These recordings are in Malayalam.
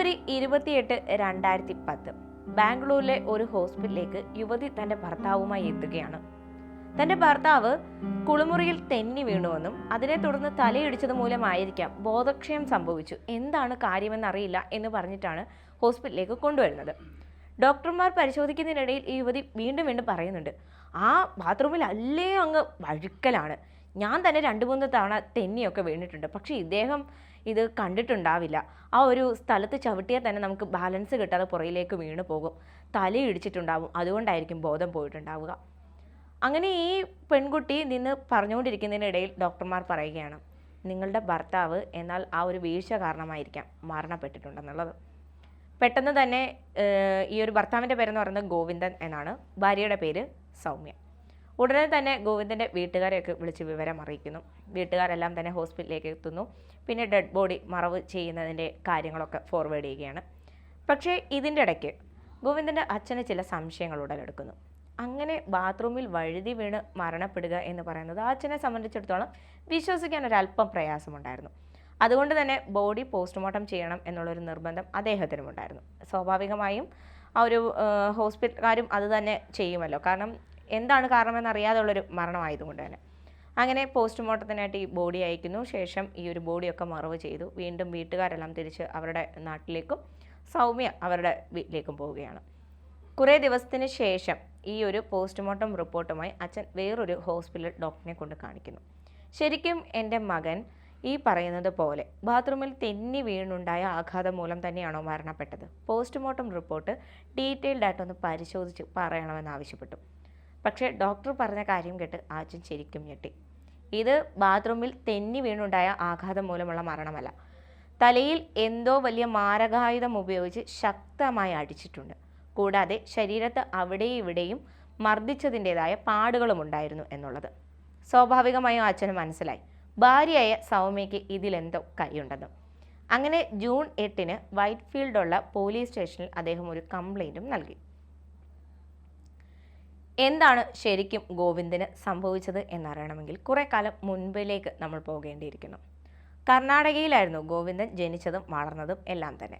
ജനുവരി 28, 2010 ബാംഗ്ലൂരിലെ ഒരു ഹോസ്പിറ്റലിലേക്ക് യുവതി തന്റെ ഭർത്താവുമായി എത്തുകയാണ്. തന്റെ ഭർത്താവ് കുളിമുറിയിൽ തെന്നി വീണുവെന്നും അതിനെ തുടർന്ന് തലയിടിച്ചത് മൂലമായിരിക്കാം ബോധക്ഷയം സംഭവിച്ചു, എന്താണ് കാര്യമെന്നറിയില്ല എന്ന് പറഞ്ഞിട്ടാണ് ഹോസ്പിറ്റലിലേക്ക് കൊണ്ടുവരുന്നത്. ഡോക്ടർമാർ പരിശോധിക്കുന്നതിനിടയിൽ ഈ യുവതി വീണ്ടും പറയുന്നുണ്ട്, ആ ബാത്റൂമിൽ അല്ലേ അങ്ങ് വഴുക്കലാണ്, ഞാൻ തന്നെ 2-3 തവണ തെന്നിയൊക്കെ വീണിട്ടുണ്ട്, പക്ഷേ ഇദ്ദേഹം ഇത് കണ്ടിട്ടുണ്ടാവില്ല, ആ ഒരു സ്ഥലത്ത് ചവിട്ടിയാൽ തന്നെ നമുക്ക് ബാലൻസ് കിട്ടാതെ പുറയിലേക്ക് വീണു പോകും, തലയിടിച്ചിട്ടുണ്ടാവും, അതുകൊണ്ടായിരിക്കും ബോധം പോയിട്ടുണ്ടാവുക. അങ്ങനെ ഈ പെൺകുട്ടി നിന്ന് പറഞ്ഞുകൊണ്ടിരിക്കുന്നതിനിടയിൽ ഡോക്ടർമാർ പറയുകയാണ്, നിങ്ങളുടെ ഭർത്താവ് എന്നാൽ ആ ഒരു വീഴ്ച കാരണമായിരിക്കാം മരണപ്പെട്ടിട്ടുണ്ടെന്നുള്ളത്. പെട്ടെന്ന് തന്നെ ഈ ഒരു ഭർത്താവിൻ്റെ പേരെന്ന് പറയുന്നത് ഗോവിന്ദൻ എന്നാണ്, ഭാര്യയുടെ പേര് സൗമ്യ. ഉടനെ തന്നെ ഗോവിന്ദൻ്റെ വീട്ടുകാരെയൊക്കെ വിളിച്ച് വിവരം അറിയിക്കുന്നു. വീട്ടുകാരെല്ലാം തന്നെ ഹോസ്പിറ്റലിലേക്ക് എത്തുന്നു. പിന്നെ ഡെഡ് ബോഡി മറവ് ചെയ്യുന്നതിൻ്റെ കാര്യങ്ങളൊക്കെ ഫോർവേഡ് ചെയ്യുകയാണ്. പക്ഷേ ഇതിൻ്റെ ഇടയ്ക്ക് ഗോവിന്ദൻ്റെ അച്ഛന് ചില സംശയങ്ങൾ ഉടലെടുക്കുന്നു. അങ്ങനെ ബാത്റൂമിൽ വഴുതി വീണ് മരണപ്പെടുക എന്ന് പറയുന്നത് ആ അച്ഛനെ സംബന്ധിച്ചിടത്തോളം വിശ്വസിക്കാൻ ഒരല്പം പ്രയാസമുണ്ടായിരുന്നു. അതുകൊണ്ട് തന്നെ ബോഡി പോസ്റ്റ്മോർട്ടം ചെയ്യണം എന്നുള്ളൊരു നിർബന്ധം അദ്ദേഹത്തിനുമുണ്ടായിരുന്നു. സ്വാഭാവികമായും ആ ഒരു ഹോസ്പിറ്റലുകാരും അത് തന്നെ ചെയ്യുമല്ലോ, കാരണം എന്താണ് കാരണമെന്നറിയാതുള്ളൊരു മരണമായതുകൊണ്ട് തന്നെ. അങ്ങനെ പോസ്റ്റ്മോർട്ടത്തിനായിട്ട് ഈ ബോഡി അയക്കുന്നു. ശേഷം ഈ ഒരു ബോഡിയൊക്കെ മറവ് ചെയ്തു. വീണ്ടും വീട്ടുകാരെല്ലാം തിരിച്ച് അവരുടെ നാട്ടിലേക്കും സൗമ്യ അവരുടെ വീട്ടിലേക്കും പോവുകയാണ്. കുറേ ദിവസത്തിന് ശേഷം ഈ ഒരു പോസ്റ്റ്മോർട്ടം റിപ്പോർട്ടുമായി അച്ഛൻ വേറൊരു ഹോസ്പിറ്റൽ ഡോക്ടറിനെ കൊണ്ട് കാണിക്കുന്നു. ശരിക്കും എൻ്റെ മകൻ ഈ പറയുന്നത് പോലെ ബാത്റൂമിൽ തെന്നി വീണുണ്ടായ ആഘാതം മൂലം തന്നെയാണോ മരണപ്പെട്ടത്? പോസ്റ്റ്മോർട്ടം റിപ്പോർട്ട് ഡീറ്റെയിൽഡ് ആയിട്ടൊന്ന് പരിശോധിച്ച് പറയണമെന്നാവശ്യപ്പെട്ടു. പക്ഷേ ഡോക്ടർ പറഞ്ഞ കാര്യം കേട്ട് അച്ഛൻ ശരിക്കും ഞെട്ടി. ഇത് ബാത്റൂമിൽ തെന്നി വീണുണ്ടായ ആഘാതം മൂലമുള്ള മരണമല്ല, തലയിൽ എന്തോ വലിയ മാരകായുധം ഉപയോഗിച്ച് ശക്തമായി അടിച്ചിട്ടുണ്ട്. കൂടാതെ ശരീരത്ത് അവിടെയും ഇവിടെയും മർദ്ദിച്ചതിൻ്റെതായ പാടുകളും ഉണ്ടായിരുന്നു എന്നുള്ളത്. സ്വാഭാവികമായും അച്ഛന് മനസ്സിലായി, ഭാര്യയായ സൗമ്യയ്ക്ക് ഇതിലെന്തോ കൈയുണ്ടെന്നും. അങ്ങനെ ജൂൺ 8 വൈറ്റ് ഫീൽഡുള്ള പോലീസ് സ്റ്റേഷനിൽ അദ്ദേഹം ഒരു കംപ്ലൈൻറ്റും നൽകി. എന്താണ് ശരിക്കും ഗോവിന്ദന് സംഭവിച്ചത് എന്നറിയണമെങ്കിൽ കുറേ കാലം മുൻപിലേക്ക് നമ്മൾ പോകേണ്ടിയിരിക്കുന്നു. കർണാടകയിലായിരുന്നു ഗോവിന്ദൻ ജനിച്ചതും വളർന്നതും എല്ലാം തന്നെ.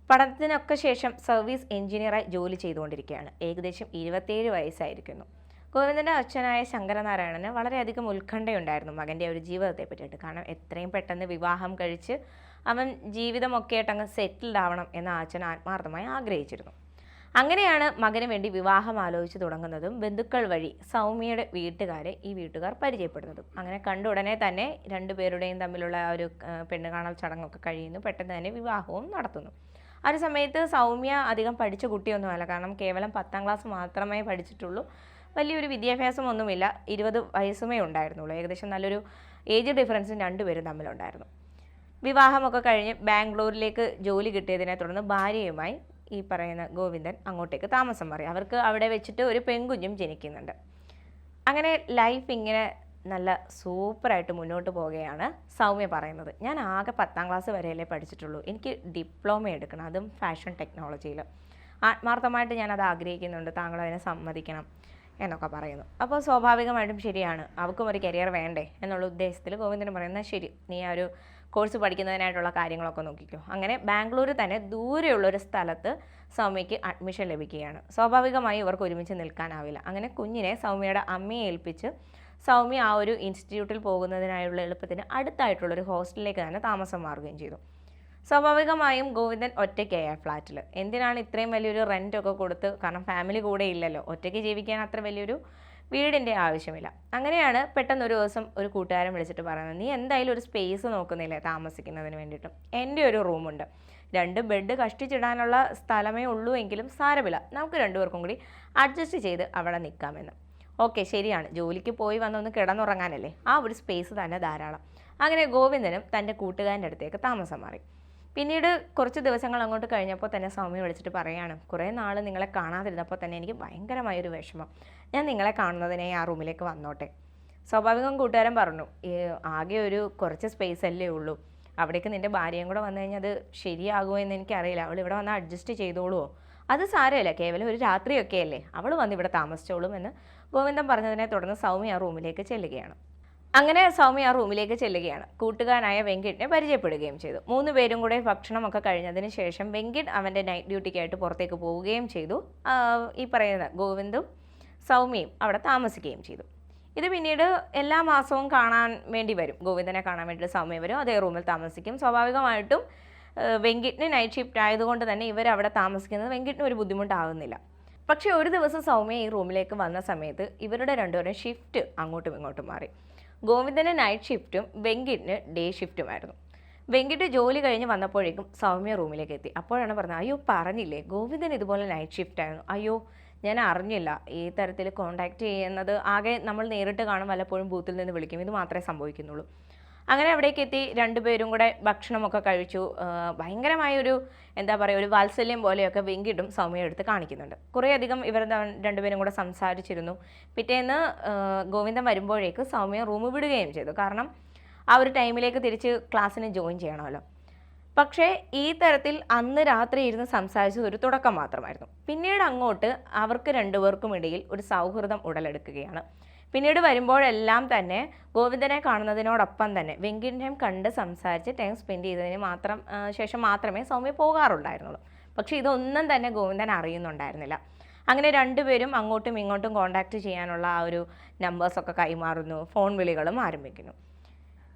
പഠനത്തിനൊക്കെ ശേഷം സർവീസ് എഞ്ചിനീയറായി ജോലി ചെയ്തുകൊണ്ടിരിക്കുകയാണ്. ഏകദേശം 27 വയസ്സായിരിക്കുന്നു. ഗോവിന്ദൻ്റെ അച്ഛനായ ശങ്കരനാരായണന് വളരെയധികം ഉത്കണ്ഠയുണ്ടായിരുന്നു മകൻ്റെ ഒരു ജീവിതത്തെ പറ്റിയിട്ട്. കാരണം എത്രയും പെട്ടെന്ന് വിവാഹം കഴിച്ച് അവൻ ജീവിതമൊക്കെ ആയിട്ട് അങ്ങ് സെറ്റിൽഡ് ആവണം എന്ന് അച്ഛൻ ആത്മാർത്ഥമായി ആഗ്രഹിച്ചിരുന്നു. അങ്ങനെയാണ് മകന് വേണ്ടി വിവാഹം ആലോചിച്ച് തുടങ്ങുന്നതും ബന്ധുക്കൾ വഴി സൗമ്യയുടെ വീട്ടുകാരെ ഈ വീട്ടുകാർ പരിചയപ്പെടുന്നതും. അങ്ങനെ കണ്ട ഉടനെ തന്നെ രണ്ടുപേരുടെയും തമ്മിലുള്ള ആ ഒരു പെണ്ണ് കാണൽ ചടങ്ങൊക്കെ കഴിയുന്നു. പെട്ടെന്ന് തന്നെ വിവാഹവും നടത്തുന്നു. ആ ഒരു സമയത്ത് സൗമ്യ അധികം പഠിച്ച കുട്ടിയൊന്നുമല്ല, കാരണം കേവലം 10ാം ക്ലാസ് മാത്രമേ പഠിച്ചിട്ടുള്ളൂ. വലിയൊരു വിദ്യാഭ്യാസമൊന്നുമില്ല, 20 വയസ്സുമേ ഉണ്ടായിരുന്നുള്ളൂ. ഏകദേശം നല്ലൊരു ഏജ് ഡിഫറൻസും രണ്ടുപേരും തമ്മിലുണ്ടായിരുന്നു. വിവാഹമൊക്കെ കഴിഞ്ഞ് ബാംഗ്ലൂരിലേക്ക് ജോലി കിട്ടിയതിനെ തുടർന്ന് ഭാര്യയുമായി ഈ പറയുന്ന ഗോവിന്ദൻ അങ്ങോട്ടേക്ക് താമസം മാറി. അവർക്ക് അവിടെ വെച്ചിട്ട് ഒരു പെൺകുഞ്ഞും ജനിക്കുന്നുണ്ട്. അങ്ങനെ ലൈഫ് ഇങ്ങനെ നല്ല സൂപ്പറായിട്ട് മുന്നോട്ട് പോവുകയാണ്. സൗമ്യ പറയുന്നത്, ഞാൻ ആകെ 10ാം ക്ലാസ് വരെയല്ലേ പഠിച്ചിട്ടുള്ളൂ, എനിക്ക് ഡിപ്ലോമ എടുക്കണം, അതും ഫാഷൻ ടെക്നോളജിയിൽ. ആത്മാർത്ഥമായിട്ട് ഞാനത് ആഗ്രഹിക്കുന്നുണ്ട്, താങ്കൾ അതിനെ സമ്മതിക്കണം എന്നൊക്കെ പറയുന്നു. അപ്പോൾ സ്വാഭാവികമായിട്ടും ശരിയാണ്, അവൾക്കും ഒരു കരിയർ വേണ്ടേ എന്നുള്ള ഉദ്ദേശത്തിൽ ഗോവിന്ദന് പറയുന്നത്, ശരി നീ ആ ഒരു കോഴ്സ് പഠിക്കുന്നതിനായിട്ടുള്ള കാര്യങ്ങളൊക്കെ നോക്കിക്കോ. അങ്ങനെ ബാംഗ്ലൂർ തന്നെ ദൂരെയുള്ളൊരു സ്ഥലത്ത് സൗമ്യയ്ക്ക് അഡ്മിഷൻ ലഭിക്കുകയാണ്. സ്വാഭാവികമായി ഇവർക്ക് ഒരുമിച്ച് നിൽക്കാനാവില്ല. അങ്ങനെ കുഞ്ഞിനെ സൗമ്യയുടെ അമ്മയെ ഏൽപ്പിച്ച് സൗമ്യ ആ ഒരു ഇൻസ്റ്റിറ്റ്യൂട്ടിൽ പോകുന്നതിനായുള്ള എളുപ്പത്തിന് അടുത്തായിട്ടുള്ളൊരു ഹോസ്റ്റലിലേക്ക് തന്നെ താമസം മാറുകയും ചെയ്തു. സ്വാഭാവികമായും ഗോവിന്ദൻ ഒറ്റയ്ക്കായ ഫ്ലാറ്റിൽ. എന്തിനാണ് ഇത്രയും വലിയൊരു റെൻ്റൊക്കെ കൊടുത്ത്, കാരണം ഫാമിലി കൂടെ ഇല്ലല്ലോ, ഒറ്റയ്ക്ക് ജീവിക്കാൻ അത്ര വലിയൊരു വീടിൻ്റെ ആവശ്യമില്ല. അങ്ങനെയാണ് പെട്ടെന്ന് ഒരു ദിവസം ഒരു കൂട്ടുകാരൻ വിളിച്ചിട്ട് പറയുന്നത്, നീ എന്തായാലും ഒരു സ്പേസ് നോക്കുന്നില്ലേ താമസിക്കുന്നതിന് വേണ്ടിയിട്ടും? എൻ്റെ ഒരു റൂമുണ്ട്, 2 ബെഡ് കഷ്ടിച്ചിടാനുള്ള സ്ഥലമേ ഉള്ളൂ എങ്കിലും സാരമില്ല, നമുക്ക് 2 പേർക്കും കൂടി അഡ്ജസ്റ്റ് ചെയ്ത് അവിടെ നിൽക്കാമെന്ന്. ഓക്കെ ശരിയാണ്, ജോലിക്ക് പോയി വന്നൊന്ന് കിടന്നുറങ്ങാനല്ലേ, ആ ഒരു സ്പേസ് തന്നെ ധാരാളം. അങ്ങനെ ഗോവിന്ദനും തൻ്റെ കൂട്ടുകാരൻ്റെ അടുത്തേക്ക് താമസം മാറി. പിന്നീട് കുറച്ച് ദിവസങ്ങൾ അങ്ങോട്ട് കഴിഞ്ഞപ്പോൾ തന്നെ സൗമ്യ വിളിച്ചിട്ട് പറയുകയാണ്, കുറേ നാൾ നിങ്ങളെ കാണാതിരുന്നപ്പോൾ തന്നെ എനിക്ക് ഭയങ്കരമായൊരു വിഷമം, ഞാൻ നിങ്ങളെ കാണുന്നതിനെ ആ റൂമിലേക്ക് വന്നോട്ടെ. സ്വാഭാവികം കൂട്ടുകാരൻ പറഞ്ഞു, ആകെ ഒരു കുറച്ച് സ്പേസ് അല്ലേ ഉള്ളൂ, അവിടേക്ക് നിൻ്റെ ഭാര്യയും കൂടെ വന്നു കഴിഞ്ഞാൽ അത് ശരിയാകുമോ എന്ന് എനിക്കറിയില്ല, അവൾ ഇവിടെ വന്ന് അഡ്ജസ്റ്റ് ചെയ്തോളുമോ? അത് സാരമില്ല, കേവലം ഒരു രാത്രിയൊക്കെ അല്ലേ, അവൾ വന്ന് ഇവിടെ താമസിച്ചോളും എന്ന് ഗോവിന്ദൻ പറഞ്ഞതിനെ തുടർന്ന് സൗമ്യ ആ റൂമിലേക്ക് ചെല്ലുകയാണ്. അങ്ങനെ സൗമ്യ ആ റൂമിലേക്ക് ചെല്ലുകയാണ്. കൂട്ടുകാരനായ വെങ്കിട്ടിനെ പരിചയപ്പെടുകയും ചെയ്തു. 3 പേരും കൂടെ ഭക്ഷണമൊക്കെ കഴിഞ്ഞതിന് ശേഷം വെങ്കിട്ട് അവൻ്റെ നൈറ്റ് ഡ്യൂട്ടിക്കായിട്ട് പുറത്തേക്ക് പോവുകയും ചെയ്തു. ഈ പറയുന്ന ഗോവിന്ദും സൗമ്യയും അവിടെ താമസിക്കുകയും ചെയ്തു. ഇത് പിന്നീട് എല്ലാ മാസവും കാണാൻ വേണ്ടി വരും. ഗോവിന്ദനെ കാണാൻ വേണ്ടിയിട്ട് സൗമ്യ വരും, അതേ റൂമിൽ താമസിക്കും. സ്വാഭാവികമായിട്ടും വെങ്കിട്ടിന് നൈറ്റ് ഷിഫ്റ്റ് ആയതുകൊണ്ട് തന്നെ ഇവരവിടെ താമസിക്കുന്നത് വെങ്കിട്ടിന് ഒരു ബുദ്ധിമുട്ടാകുന്നില്ല. പക്ഷേ ഒരു ദിവസം സൗമ്യ ഈ റൂമിലേക്ക് വന്ന സമയത്ത് ഇവരുടെ രണ്ടുപേരും ഷിഫ്റ്റ് അങ്ങോട്ടും ഇങ്ങോട്ടും മാറി. ഗോവിന്ദന് നൈറ്റ് ഷിഫ്റ്റും വെങ്കിട്ടിന് ഡേ ഷിഫ്റ്റുമായിരുന്നു. വെങ്കിട്ട് ജോലി കഴിഞ്ഞ് വന്നപ്പോഴേക്കും സൗമ്യ റൂമിലേക്ക് എത്തി. അപ്പോഴാണ് പറഞ്ഞത്, അയ്യോ പറഞ്ഞില്ലേ ഗോവിന്ദൻ ഇതുപോലെ നൈറ്റ് ഷിഫ്റ്റ് ആയിരുന്നു. അയ്യോ ഞാൻ അറിഞ്ഞില്ല. ഈ തരത്തിൽ കോൺടാക്റ്റ് ചെയ്യുന്നത് ആകെ നമ്മൾ നേരിട്ട് കാണും, വല്ലപ്പോഴും ബൂത്തിൽ നിന്ന് വിളിക്കും, ഇത് മാത്രമേ സംഭവിക്കുന്നുള്ളൂ. അങ്ങനെ അവിടേക്ക് എത്തി രണ്ടുപേരും കൂടെ ഭക്ഷണമൊക്കെ കഴിച്ചു. ഭയങ്കരമായൊരു എന്താ പറയുക, ഒരു വാത്സല്യം പോലെയൊക്കെ വെങ്കിട്ടും സൗമ്യ എടുത്ത് കാണിക്കുന്നുണ്ട്. കുറേയധികം ഇവർ രണ്ടുപേരും കൂടെ സംസാരിച്ചിരുന്നു. പിറ്റേന്ന് ഗോവിന്ദൻ വരുമ്പോഴേക്ക് സൗമ്യ റൂം വിടുകയും ചെയ്തു. കാരണം ആ ഒരു ടൈമിലേക്ക് തിരിച്ച് ക്ലാസ്സിന് ജോയിൻ ചെയ്യണമല്ലോ. പക്ഷേ ഈ തരത്തിൽ അന്ന് രാത്രി ഇരുന്ന് സംസാരിച്ചത് ഒരു തുടക്കം മാത്രമായിരുന്നു. പിന്നീട് അങ്ങോട്ട് അവർക്ക് രണ്ടുപേർക്കും ഇടയിൽ ഒരു സൗഹൃദം ഉടലെടുക്കുകയാണ്. പിന്നീട് വരുമ്പോഴെല്ലാം തന്നെ ഗോവിന്ദനെ കാണുന്നതിനോടൊപ്പം തന്നെ വെങ്കിട്ടിനെയും കണ്ട് സംസാരിച്ച് ടൈം സ്പെൻഡ് ചെയ്തതിന് ശേഷം മാത്രമേ സൗമ്യ പോകാറുണ്ടായിരുന്നുള്ളൂ. പക്ഷേ ഇതൊന്നും തന്നെ ഗോവിന്ദൻ അറിയുന്നുണ്ടായിരുന്നില്ല. അങ്ങനെ രണ്ടുപേരും അങ്ങോട്ടും ഇങ്ങോട്ടും കോൺടാക്റ്റ് ചെയ്യാനുള്ള ആ ഒരു നമ്പേഴ്സൊക്കെ കൈമാറുന്നു, ഫോൺ വിളികളും ആരംഭിക്കുന്നു.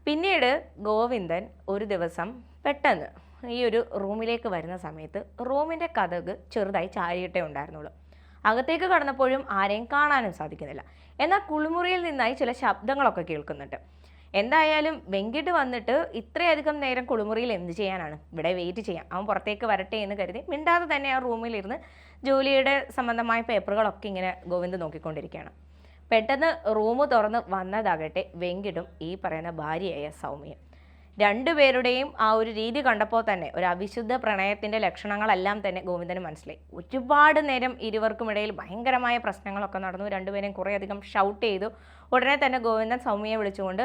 പിന്നീട് ഗോവിന്ദൻ ഒരു ദിവസം പെട്ടെന്ന് ഈ ഒരു റൂമിലേക്ക് വരുന്ന സമയത്ത് റൂമിൻ്റെ കതക് ചെറുതായി ചാരിയിട്ടേ ഉണ്ടായിരുന്നുള്ളൂ. അകത്തേക്ക് കടന്നപ്പോഴും ആരെയും കാണാനും സാധിക്കുന്നില്ല. എന്നാൽ കുളിമുറിയിൽ നിന്നായി ചില ശബ്ദങ്ങളൊക്കെ കേൾക്കുന്നുണ്ട്. എന്തായാലും വെങ്കിട്ട് വന്നിട്ട് ഇത്രയധികം നേരം കുളിമുറിയിൽ എന്ത് ചെയ്യാനാണ്, ഇവിടെ വെയിറ്റ് ചെയ്യാം, അവൻ പുറത്തേക്ക് വരട്ടെ എന്ന് കരുതി മിണ്ടാതെ തന്നെ ആ റൂമിലിരുന്ന് ജോലിയുടെ സംബന്ധമായ പേപ്പറുകളൊക്കെ ഇങ്ങനെ ഗോവിന്ദ് നോക്കിക്കൊണ്ടിരിക്കുകയാണ്. പെട്ടെന്ന് റൂം തുറന്ന് വന്നതാകട്ടെ വെങ്കിട്ടും ഈ പറയുന്ന ഭാര്യയായ സൗമ്യ. രണ്ടുപേരുടെയും ആ ഒരു രീതി കണ്ടപ്പോൾ തന്നെ ഒരു അവിശുദ്ധ പ്രണയത്തിൻ്റെ ലക്ഷണങ്ങളെല്ലാം തന്നെ ഗോവിന്ദന് മനസ്സിലായി. ഒരുപാട് നേരം ഇരുവർക്കുമിടയിൽ ഭയങ്കരമായ പ്രശ്നങ്ങളൊക്കെ നടന്നു. രണ്ടുപേരെയും കുറേയധികം ഷൗട്ട് ചെയ്തു. ഉടനെ തന്നെ ഗോവിന്ദൻ സൗമ്യയെ വിളിച്ചുകൊണ്ട്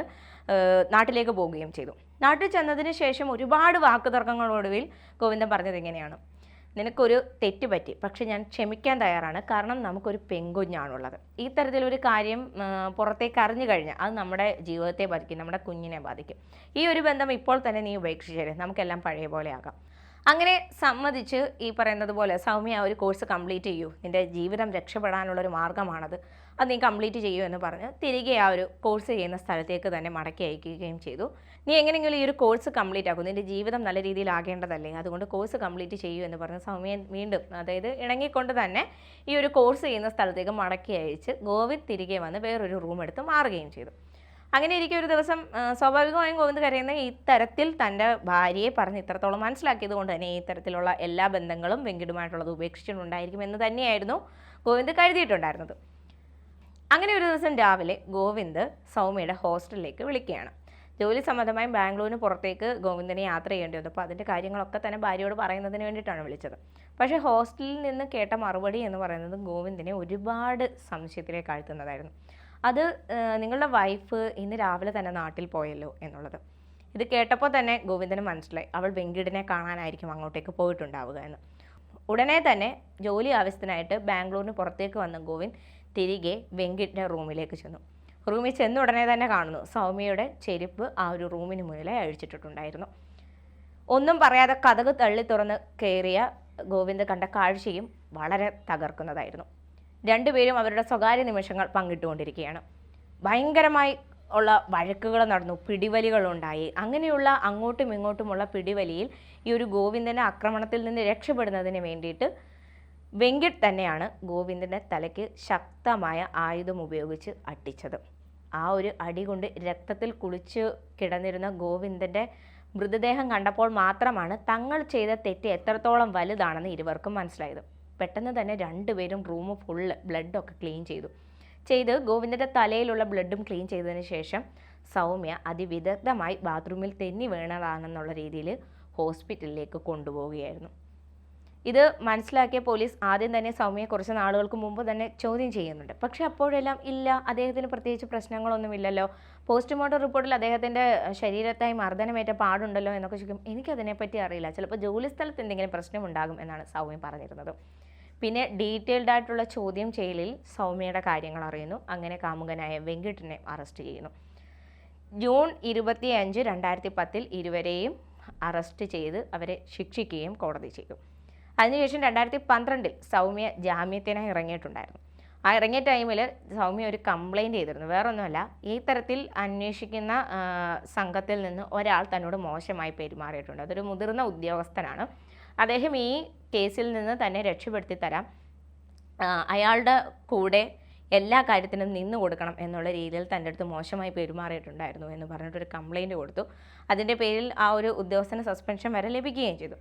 നാട്ടിലേക്ക് പോവുകയും ചെയ്തു. നാട്ടിൽ ചെന്നതിന് ശേഷം ഒരുപാട് വാക്കുതർക്കങ്ങളൊടുവിൽ ഗോവിന്ദൻ പറഞ്ഞത് ഇങ്ങനെയാണ്, നിനക്കൊരു തെറ്റ് പറ്റി, പക്ഷെ ഞാൻ ക്ഷമിക്കാൻ തയ്യാറാണ്. കാരണം നമുക്കൊരു പെൺകുഞ്ഞാണുള്ളത്. ഈ തരത്തിലൊരു കാര്യം പുറത്തേക്ക് അറിഞ്ഞു കഴിഞ്ഞാൽ അത് നമ്മുടെ ജീവിതത്തെ ബാധിക്കും, നമ്മുടെ കുഞ്ഞിനെ ബാധിക്കും. ഈ ഒരു ബന്ധം ഇപ്പോൾ തന്നെ നീ ഉപേക്ഷിച്ചേരെ, നമുക്കെല്ലാം പഴയ പോലെ ആകാം. അങ്ങനെ സമ്മതിച്ച് ഈ പറയുന്നത് പോലെ സൗമ്യ ഒരു കോഴ്സ് കംപ്ലീറ്റ് ചെയ്യൂ, നിൻ്റെ ജീവിതം രക്ഷപ്പെടാനുള്ളൊരു മാർഗ്ഗമാണത്, അത് നീ കംപ്ലീറ്റ് ചെയ്യൂ എന്ന് പറഞ്ഞ് തിരികെ ആ ഒരു കോഴ്സ് ചെയ്യുന്ന സ്ഥലത്തേക്ക് തന്നെ മടക്കി അയക്കുകയും ചെയ്തു. നീ എങ്ങനെയെങ്കിലും ഈ ഒരു കോഴ്സ് കംപ്ലീറ്റ് ആക്കും, നിൻ്റെ ജീവിതം നല്ല രീതിയിലാകേണ്ടതല്ലേ, അതുകൊണ്ട് കോഴ്സ് കംപ്ലീറ്റ് ചെയ്യൂ എന്ന് പറഞ്ഞ് സൗമ്യ വീണ്ടും അതായത് ഇണങ്ങിക്കൊണ്ട് തന്നെ ഈ ഒരു കോഴ്സ് ചെയ്യുന്ന സ്ഥലത്തേക്ക് മടക്കി അയച്ച് ഗോവിന്ദ് തിരികെ വന്ന് വേറൊരു റൂം എടുത്ത് മാറുകയും ചെയ്തു. അങ്ങനെ ഇരിക്കും ഒരു ദിവസം സ്വാഭാവികമായും ഗോവിന്ദ് കരയുന്ന ഇത്തരത്തിൽ തൻ്റെ ഭാര്യയെ പറഞ്ഞ് ഇത്രത്തോളം മനസ്സിലാക്കിയത് കൊണ്ട് തന്നെ ഈ തരത്തിലുള്ള എല്ലാ ബന്ധങ്ങളും വെങ്കിടുമായിട്ടുള്ളത് ഉപേക്ഷിച്ചിട്ടുണ്ടായിരിക്കും എന്ന് തന്നെയായിരുന്നു ഗോവിന്ദ് കരുതിയിട്ടുണ്ടായിരുന്നത്. അങ്ങനെ ഒരു ദിവസം രാവിലെ ഗോവിന്ദ് സൗമ്യയുടെ ഹോസ്റ്റലിലേക്ക് വിളിക്കുകയാണ്. ജോലി സംബന്ധമായി ബാംഗ്ലൂരിന് പുറത്തേക്ക് ഗോവിന്ദനെ യാത്ര ചെയ്യേണ്ടി വന്നു. അപ്പോൾ അതിൻ്റെ കാര്യങ്ങളൊക്കെ തന്നെ ഭാര്യയോട് പറയുന്നതിന് വേണ്ടിയിട്ടാണ് വിളിച്ചത്. പക്ഷേ ഹോസ്റ്റലിൽ നിന്ന് കേട്ട മറുപടി എന്ന് പറയുന്നത് ഗോവിന്ദനെ ഒരുപാട് സംശയത്തിലേക്ക് ആഴ്ത്തുന്നതായിരുന്നു. അത് നിങ്ങളുടെ വൈഫ് ഇന്ന് രാവിലെ തന്നെ നാട്ടിൽ പോയല്ലോ എന്നുള്ളത്. ഇത് കേട്ടപ്പോൾ തന്നെ ഗോവിന്ദന് മനസ്സിലായി അവൾ വെങ്കിടിനെ കാണാനായിരിക്കും അങ്ങോട്ടേക്ക് പോയിട്ടുണ്ടാവുക എന്ന്. ഉടനെ തന്നെ ജോലി ആവശ്യത്തിനായിട്ട് ബാംഗ്ലൂരിന് പുറത്തേക്ക് വന്ന ഗോവിന്ദ് തിരികെ വെങ്കിടിൻ്റെ റൂമിലേക്ക് ചെന്നു. റൂമിൽ ചെന്ന ഉടനെ തന്നെ കാണുന്നു സൗമ്യയുടെ ചെരുപ്പ് ആ ഒരു റൂമിന് മുന്നിലെ അഴിച്ചിട്ടിട്ടുണ്ടായിരുന്നു. ഒന്നും പറയാതെ കതക് തള്ളി തുറന്ന് കയറിയ ഗോവിന്ദ് കണ്ട കാഴ്ചയും വളരെ തകർക്കുന്നതായിരുന്നു. രണ്ടുപേരും അവരുടെ സ്വകാര്യ നിമിഷങ്ങൾ പങ്കിട്ടുകൊണ്ടിരിക്കുകയാണ്. ഭയങ്കരമായി ഉള്ള വഴക്കുകൾ നടന്നു, പിടിവലികളുണ്ടായി. അങ്ങനെയുള്ള അങ്ങോട്ടും ഇങ്ങോട്ടുമുള്ള പിടിവലിയിൽ ഈ ഒരു ഗോവിന്ദൻ്റെ ആക്രമണത്തിൽ നിന്ന് രക്ഷപ്പെടുന്നതിന് വേണ്ടിയിട്ട് വെങ്കിട്ട് തന്നെയാണ് ഗോവിന്ദൻ്റെ തലയ്ക്ക് ശക്തമായ ആയുധം ഉപയോഗിച്ച് അടിച്ചത്. ആ ഒരു അടി കൊണ്ട് രക്തത്തിൽ കുളിച്ച് കിടന്നിരുന്ന ഗോവിന്ദൻ്റെ മൃതദേഹം കണ്ടപ്പോൾ മാത്രമാണ് തങ്ങൾ ചെയ്ത തെറ്റ് എത്രത്തോളം വലുതാണെന്ന് ഇരുവർക്കും മനസ്സിലായത്. പെട്ടെന്ന് തന്നെ രണ്ടുപേരും റൂം ഫുള്ള് ബ്ലഡൊക്കെ ക്ലീൻ ചെയ്ത് ഗോവിന്ദൻ്റെ തലയിലുള്ള ബ്ലഡും ക്ലീൻ ചെയ്തതിന് ശേഷം സൗമ്യ അതിവിദഗ്ധമായി ബാത്റൂമിൽ തെന്നി വീണതാണെന്നുള്ള രീതിയിൽ ഹോസ്പിറ്റലിലേക്ക് കൊണ്ടുപോവുകയായിരുന്നു. ഇത് മനസ്സിലാക്കിയ പോലീസ് ആദ്യം തന്നെ സൗമ്യയെ കുറച്ച് നാളുകൾക്ക് മുമ്പ് തന്നെ ചോദ്യം ചെയ്യുന്നുണ്ട്. പക്ഷേ അപ്പോഴെല്ലാം ഇല്ല, അദ്ദേഹത്തിന് പ്രത്യേകിച്ച് പ്രശ്നങ്ങളൊന്നുമില്ലല്ലോ, പോസ്റ്റ്മോർട്ടം റിപ്പോർട്ടിൽ അദ്ദേഹത്തിൻ്റെ ശരീരത്തായി മർദ്ദനമേറ്റ പാടുണ്ടല്ലോ എന്നൊക്കെ ചോദിക്കും. എനിക്കതിനെപ്പറ്റി അറിയില്ല, ചിലപ്പോൾ ജോലി സ്ഥലത്ത് എന്തെങ്കിലും പ്രശ്നമുണ്ടാകും എന്നാണ് സൗമ്യ പറഞ്ഞിരുന്നത്. പിന്നെ ഡീറ്റെയിൽഡ് ആയിട്ടുള്ള ചോദ്യം ചെയ്യലിൽ സൗമ്യയുടെ കാര്യങ്ങൾ അറിയുന്നു. അങ്ങനെ കാമുകനായ വെങ്കിട്ടിനെ അറസ്റ്റ് ചെയ്യുന്നു. ജൂൺ 25, 2010 ഇരുവരെയും അറസ്റ്റ് ചെയ്ത് അവരെ ശിക്ഷിക്കുകയും കോടതി ചെയ്തു. അതിനുശേഷം 2012 സൗമ്യ ജാമ്യത്തിനായി ഇറങ്ങിയിട്ടുണ്ടായിരുന്നു. ആ ഇറങ്ങിയ ടൈമിൽ സൗമ്യ ഒരു കംപ്ലൈൻറ്റ് ചെയ്തിരുന്നു. വേറൊന്നുമല്ല, ഈ തരത്തിൽ അന്വേഷിക്കുന്ന സംഘത്തിൽ നിന്ന് ഒരാൾ തന്നോട് മോശമായി പെരുമാറിയിട്ടുണ്ട്. അതൊരു മുതിർന്ന ഉദ്യോഗസ്ഥനാണ്. അദ്ദേഹം ഈ കേസിൽ നിന്ന് തന്നെ രക്ഷപ്പെടുത്തി തരാം, അയാളുടെ കൂടെ എല്ലാ കാര്യത്തിനും നിന്നു കൊടുക്കണം എന്നുള്ള രീതിയിൽ തൻ്റെ അടുത്ത് മോശമായി പെരുമാറിയിട്ടുണ്ടായിരുന്നു എന്ന് പറഞ്ഞിട്ടൊരു കംപ്ലൈൻറ്റ് കൊടുത്തു. അതിൻ്റെ പേരിൽ ആ ഒരു ഉദ്യോഗസ്ഥന് സസ്പെൻഷൻ വരെ ലഭിക്കുകയും ചെയ്തു.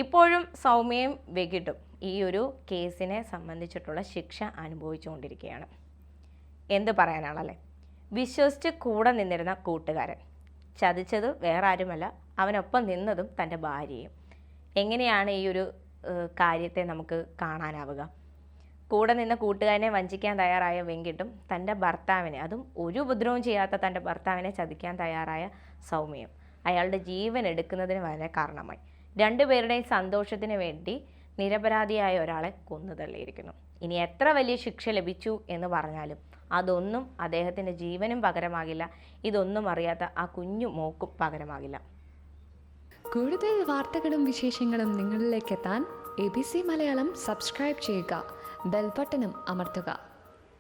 ഇപ്പോഴും സൗമ്യയും വെങ്കിട്ടും ഈ ഒരു കേസിനെ സംബന്ധിച്ചിട്ടുള്ള ശിക്ഷ അനുഭവിച്ചുകൊണ്ടിരിക്കുകയാണ്. എന്ത് പറയാനാണല്ലേ, വിശ്വസിച്ച് കൂടെ നിന്നിരുന്ന കൂട്ടുകാരൻ ചതിച്ചത് വേറെ ആരുമല്ല, അവനൊപ്പം നിന്നതും തൻ്റെ ഭാര്യയും. എങ്ങനെയാണ് ഈ ഒരു കാര്യത്തെ നമുക്ക് കാണാനാവുക? കൂടെ നിന്ന കൂട്ടുകാരനെ വഞ്ചിക്കാൻ തയ്യാറായ വെങ്കിട്ടും തൻ്റെ ഭർത്താവിനെ, അതും ഒരു ഉപദ്രവവും ചെയ്യാത്ത തൻ്റെ ഭർത്താവിനെ ചതിക്കാൻ തയ്യാറായ സൗമ്യയും അയാളുടെ ജീവൻ എടുക്കുന്നതിന് വരെ കാരണമായി. രണ്ടുപേരുടെയും സന്തോഷത്തിന് വേണ്ടി നിരപരാധിയായ ഒരാളെ കൊന്നു തള്ളിയിരിക്കുന്നു. ഇനി എത്ര വലിയ ശിക്ഷ ലഭിച്ചു എന്ന് പറഞ്ഞാലും അതൊന്നും അദ്ദേഹത്തിൻ്റെ ജീവനും പകരമാകില്ല. ഇതൊന്നും അറിയാത്ത ആ കുഞ്ഞു മോക്കും പകരമാകില്ല. കൂടുതൽ വാർത്തകളും വിശേഷങ്ങളും നിങ്ങളിലേക്ക് എത്താൻ ABC മലയാളം സബ്സ്ക്രൈബ് ചെയ്യുക, ബെൽ ബട്ടണും അമർത്തുക.